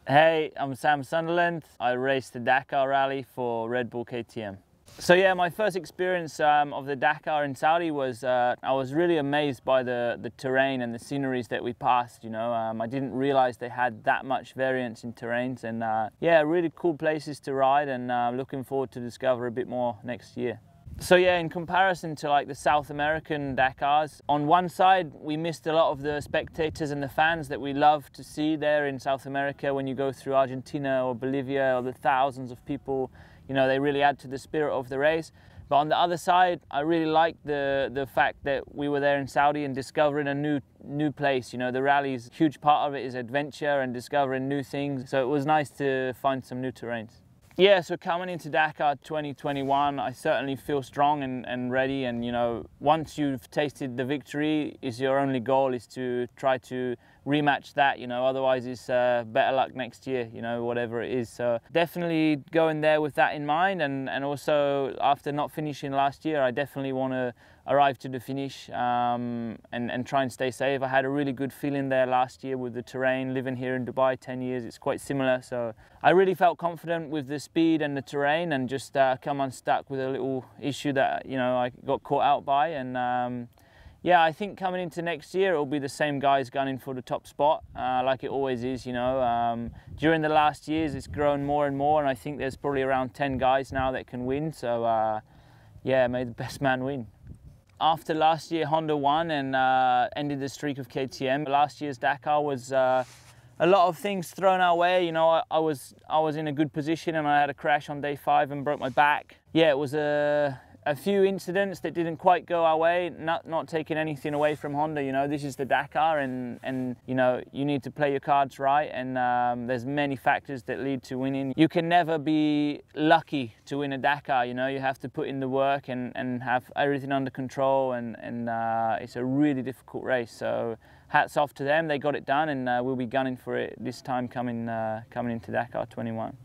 Hey, I'm Sam Sunderland. I raced the Dakar Rally for Red Bull KTM. So yeah, my first experience of the Dakar in Saudi was, I was really amazed by the terrain and the sceneries that we passed, you know. I didn't realize they had that much variance in terrains, and yeah, really cool places to ride, and looking forward to discover a bit more next year. So yeah, in comparison to like the South American Dakars, on one side we missed a lot of the spectators and the fans that we love to see there in South America. When you go through Argentina or Bolivia, or the thousands of people, you know, they really add to the spirit of the race. But on the other side, I really liked the fact that we were there in Saudi and discovering a new place. You know, the rally's a huge part of it is adventure and discovering new things. So it was nice to find some new terrains. Yeah, so coming into Dakar 2021, I certainly feel strong and ready. And you know, once you've tasted the victory, is your only goal is to try to rematch that. You know, otherwise it's better luck next year. You know, whatever it is. So definitely going there with that in mind, and also after not finishing last year, I definitely want to arrive to the finish and try and stay safe. I had a really good feeling there last year with the terrain. Living here in Dubai 10 years, it's quite similar. So I really felt confident with the speed and the terrain, and just come unstuck with a little issue that, you know, I got caught out by. And yeah, I think coming into next year, it'll be the same guys gunning for the top spot, like it always is, you know. During the last years, it's grown more and more, and I think there's probably around 10 guys now that can win. So yeah, may the best man win. After last year, Honda won and ended the streak of KTM. Last year's Dakar was a lot of things thrown our way. You know, I was in a good position, and I had a crash on day 5 and broke my back. Yeah, it was a few incidents that didn't quite go our way. Not taking anything away from Honda. You know, this is the Dakar, and you know, you need to play your cards right. And there's many factors that lead to winning. You can never be lucky to win a Dakar. You know, you have to put in the work and have everything under control. And it's a really difficult race. So hats off to them. They got it done, and we'll be gunning for it this time coming into Dakar 21.